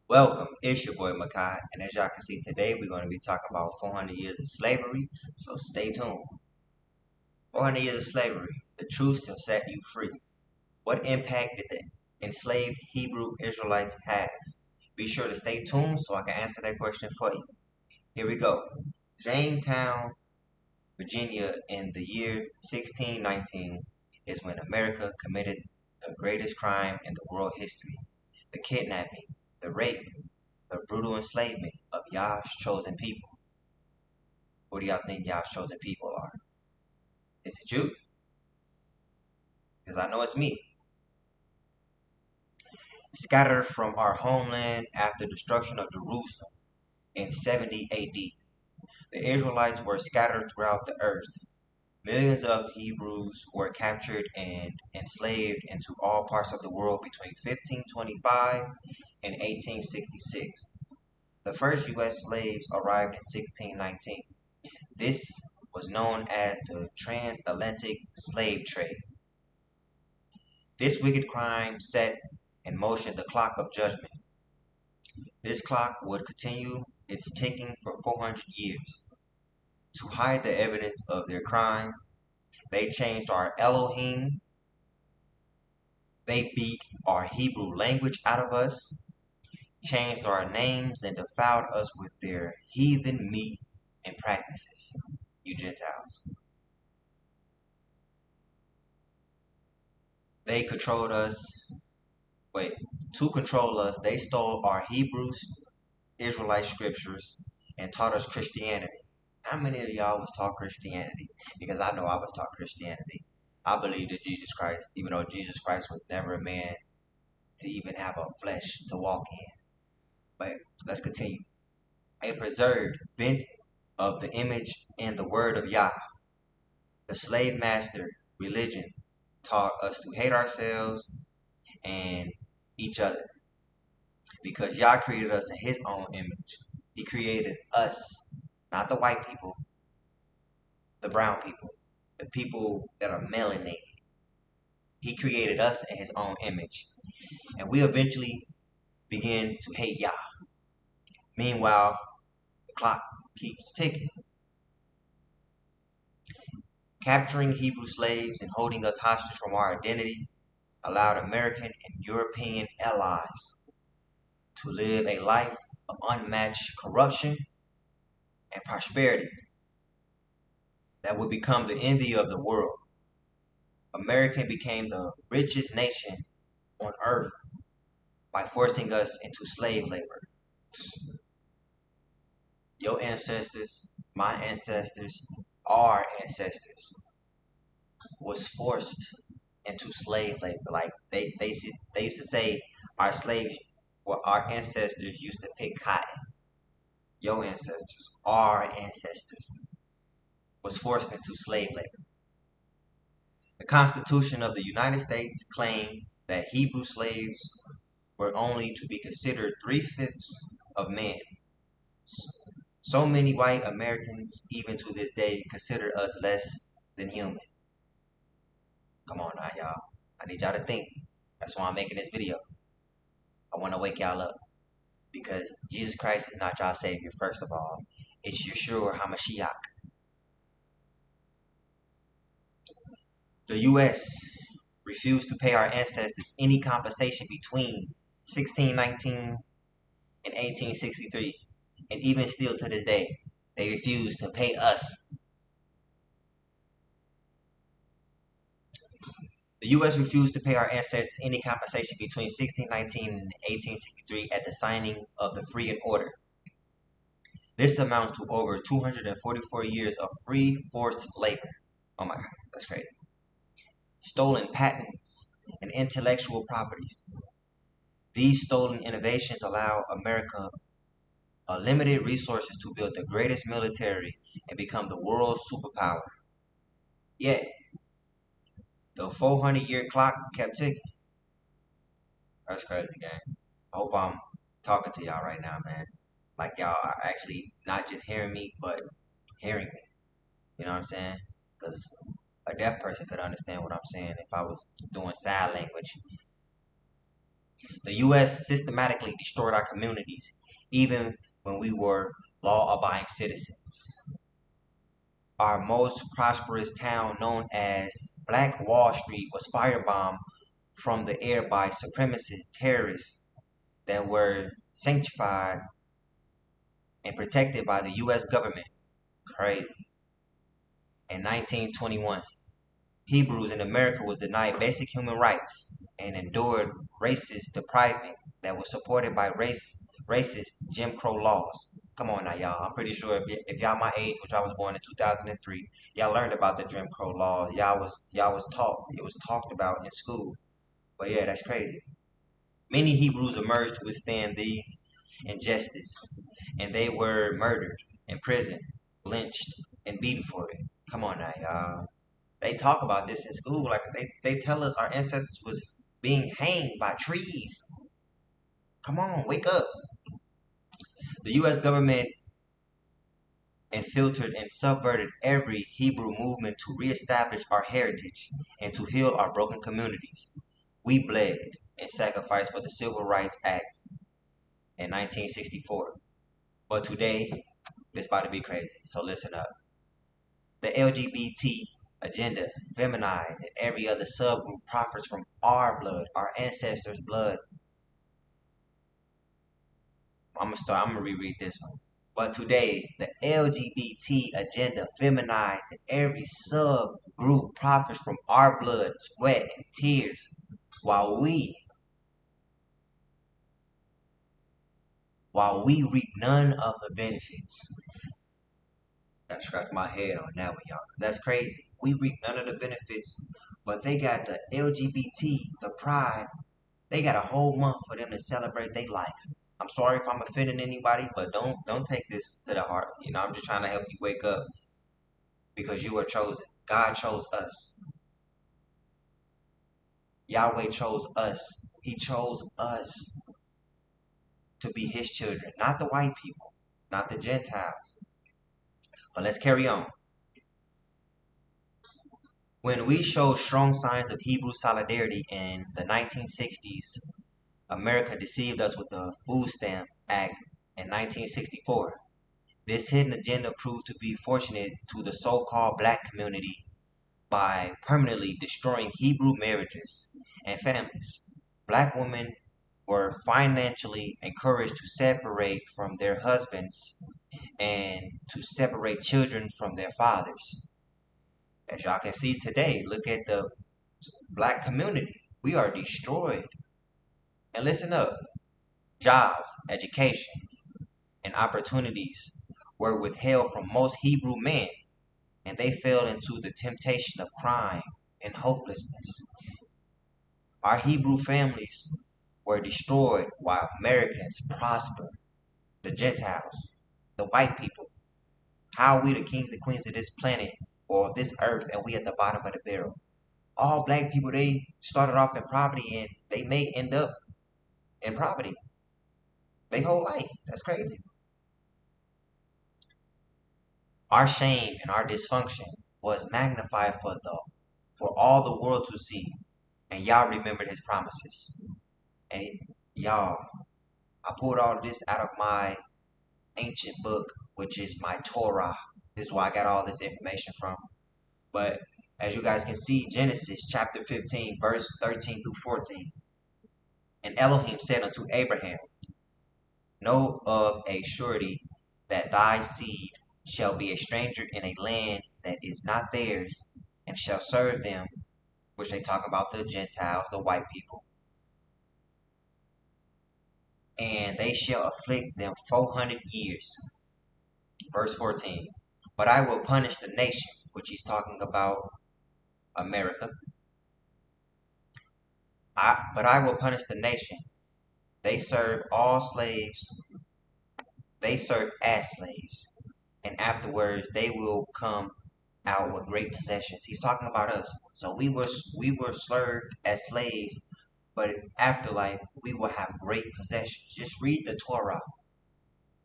Welcome, it's your boy Malaki, and as y'all can see today, we're going to be talking about 400 years of slavery, so stay tuned. 400 years of slavery, the truth shall set you free. What impact did the enslaved Hebrew Israelites have? Be sure to stay tuned so I can answer that question for you. Here we go. Jamestown, Virginia, in the year 1619 is when America committed the greatest crime in the world history: the kidnapping, the rape, the brutal enslavement of Yah's chosen people. Who do y'all think Yah's chosen people are? Is it you? Because I know it's me. Scattered from our homeland after destruction of Jerusalem in 70 AD, the Israelites were scattered throughout the earth. Millions of Hebrews were captured and enslaved into all parts of the world between 1525 and 1866. The first U.S. slaves arrived in 1619. This was known as the transatlantic slave trade. This wicked crime set in motion the clock of judgment. This clock would continue its ticking for 400 years. To hide the evidence of their crime, they changed our Elohim. They beat our Hebrew language out of us, changed our names, and defiled us with their heathen meat and practices. You Gentiles. They controlled us. Wait, to control us, they stole our Hebrews, Israelite scriptures, and taught us Christianity. How many of y'all was taught Christianity? Because I know I was taught Christianity. I believe that Jesus Christ, even though Jesus Christ was never a man to even have a flesh to walk in. But let's continue. A preserved, bent of the image and the word of Yah. The slave master religion taught us to hate ourselves and each other, because Yah created us in his own image. He created us, not the white people, the brown people, the people that are melanated. He created us in his own image. And we eventually begin to hate Yah. Meanwhile, the clock keeps ticking. Capturing Hebrew slaves and holding us hostage from our identity allowed American and European allies to live a life of unmatched corruption and prosperity that would become the envy of the world. America became the richest nation on earth by forcing us into slave labor. Your ancestors, my ancestors, our ancestors was forced into slave labor. Like they used to say our slaves, well, our ancestors used to pick cotton. Your ancestors, our ancestors, was forced into slave labor. The Constitution of the United States claimed that Hebrew slaves were only to be considered three-fifths of men. So many white Americans, even to this day, consider us less than human. Come on now, y'all. I need y'all to think. That's why I'm making this video. I want to wake y'all up. Because Jesus Christ is not y'all Savior, first of all. It's Yeshua HaMashiach. The U.S. refused to pay our ancestors any compensation between 1619 and 1863. And even still to this day, they refuse to pay us. The U.S. refused to pay our ancestors any compensation between 1619 and 1863 at the signing of the Free and Order. This amounts to over 244 years of free forced labor. Oh my God, that's crazy. Stolen patents and intellectual properties. These stolen innovations allow America unlimited resources to build the greatest military and become the world's superpower. Yet, the 400-year clock kept ticking. That's crazy, gang. I hope I'm talking to y'all right now, man. Like y'all are actually not just hearing me, but hearing me. You know what I'm saying? Because a deaf person could understand what I'm saying if I was doing sign language. The U.S. systematically destroyed our communities, even when we were law-abiding citizens. Our most prosperous town, known as Black Wall Street, was firebombed from the air by supremacist terrorists that were sanctified and protected by the U.S. government. Crazy. In 1921, Hebrews in America was denied basic human rights and endured racist depriving that was supported by racist Jim Crow laws. Come on now, y'all. I'm pretty sure if y'all my age, which I was born in 2003, y'all learned about the Jim Crow laws. Y'all was taught. It was talked about in school. But yeah, that's crazy. Many Hebrews emerged to withstand these injustices, and they were murdered, imprisoned, lynched, and beaten for it. Come on now, y'all. They talk about this in school. Like they tell us our ancestors was being hanged by trees. Come on, wake up. The U.S. government infiltrated and subverted every Hebrew movement to reestablish our heritage and to heal our broken communities. We bled and sacrificed for the Civil Rights Act in 1964. But today, it's about to be crazy. So listen up. The LGBT agenda, feminized, and every other subgroup profits from our blood, our ancestors' blood. I'm gonna reread this one. But today, the LGBT agenda, feminized, and every subgroup profits from our blood, sweat, and tears, while we, while we reap none of the benefits. I scratch my head on that one, y'all, 'cause that's crazy. We reap none of the benefits, but they got the LGBT, the pride. They got a whole month for them to celebrate their life. I'm sorry if I'm offending anybody, but don't take this to the heart. You know, I'm just trying to help you wake up because you are chosen. God chose us. Yahweh chose us. He chose us to be his children, not the white people, not the Gentiles. But let's carry on. When we showed strong signs of Hebrew solidarity in the 1960s, America deceived us with the Food Stamp Act in 1964. This hidden agenda proved to be fortunate to the so-called black community by permanently destroying Hebrew marriages and families. Black women were financially encouraged to separate from their husbands and to separate children from their fathers. As y'all can see today, look at the black community. We are destroyed. And listen up, jobs, educations, and opportunities were withheld from most Hebrew men, and they fell into the temptation of crime and hopelessness. Our Hebrew families were destroyed while Americans prospered. The Gentiles, the white people. How are we the kings and queens of this planet or this earth and we at the bottom of the barrel? All black people, they started off in poverty and they may end up in poverty their whole life. That's crazy. Our shame and our dysfunction was magnified for all the world to see. And Yah remembered his promises. And y'all, I pulled all this out of my ancient book, which is my Torah. This is where I got all this information from. But as you guys can see, Genesis chapter 15, verse 13 through 14. And Elohim said unto Abraham, know of a surety that thy seed shall be a stranger in a land that is not theirs, and shall serve them, which they talk about the Gentiles, the white people, and they shall afflict them 400 years. Verse 14. But I will punish the nation, which he's talking about America. But I will punish the nation. They serve all slaves. They serve as slaves. And afterwards they will come out with great possessions. He's talking about us. So we were served as slaves, but in afterlife we will have great possessions. Just read the Torah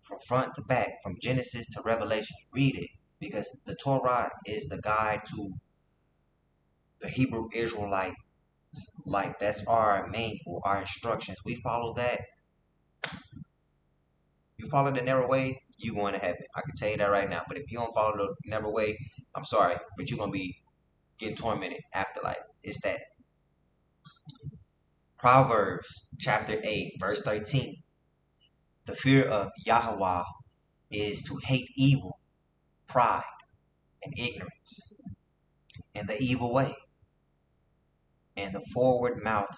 from front to back, from Genesis to Revelation. Read it, because the Torah is the guide to the Hebrew Israelite ignorance. Like, that's our manual, our instructions. We follow that. You follow the narrow way, you going to heaven. I can tell you that right now. But if you don't follow the narrow way, I'm sorry, but you're going to be getting tormented afterlife. It's that. Proverbs chapter 8, verse 13. The fear of yhwh is to hate evil, pride, and ignorance, and the evil way, and the forward mouth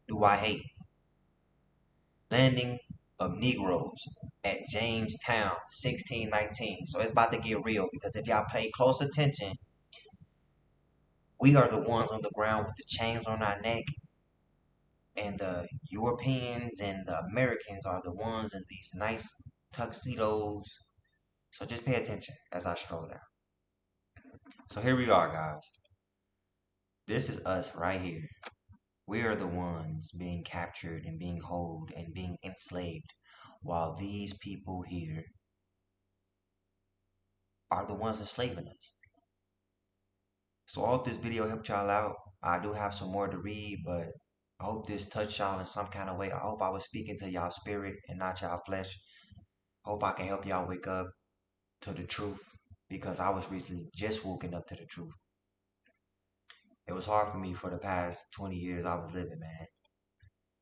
do I hate. Landing of Negroes at Jamestown, 1619. So it's about to get real, because if y'all pay close attention, we are the ones on the ground with the chains on our neck, and the Europeans and the Americans are the ones in these nice tuxedos. So just pay attention as I stroll down. So here we are, guys. This is us right here. We are the ones being captured and being held and being enslaved, while these people here are the ones enslaving us. So I hope this video helped y'all out. I do have some more to read, but I hope this touched y'all in some kind of way. I hope I was speaking to y'all spirit and not y'all flesh. Hope I can help y'all wake up to the truth, because I was recently just woken up to the truth. It was hard for me for the past 20 years I was living, man.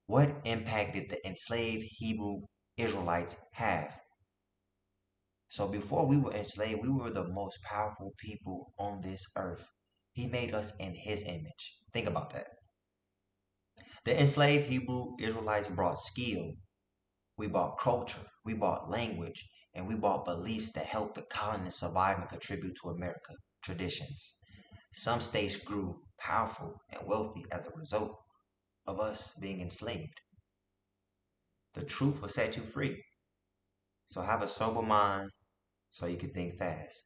What impact did the enslaved Hebrew Israelites have? So before we were enslaved, we were the most powerful people on this earth. He made us in his image. Think about that. The enslaved Hebrew Israelites brought skill. We brought culture. We brought language. And we brought beliefs that helped the colonists survive and contribute to America. Traditions. Some states grew powerful and wealthy as a result of us being enslaved. The truth will set you free. So have a sober mind so you can think fast.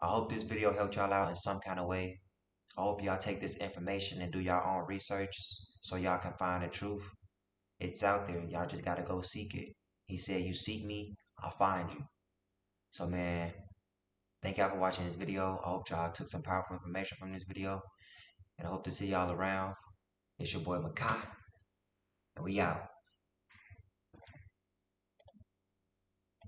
I hope this video helped y'all out in some kind of way. I hope y'all take this information and do your own research so y'all can find the truth. It's out there. Y'all just gotta go seek it. He said, you seek me, I'll find you. So man, thank y'all for watching this video. I hope y'all took some powerful information from this video. And I hope to see y'all around. It's your boy Malaki. And we out.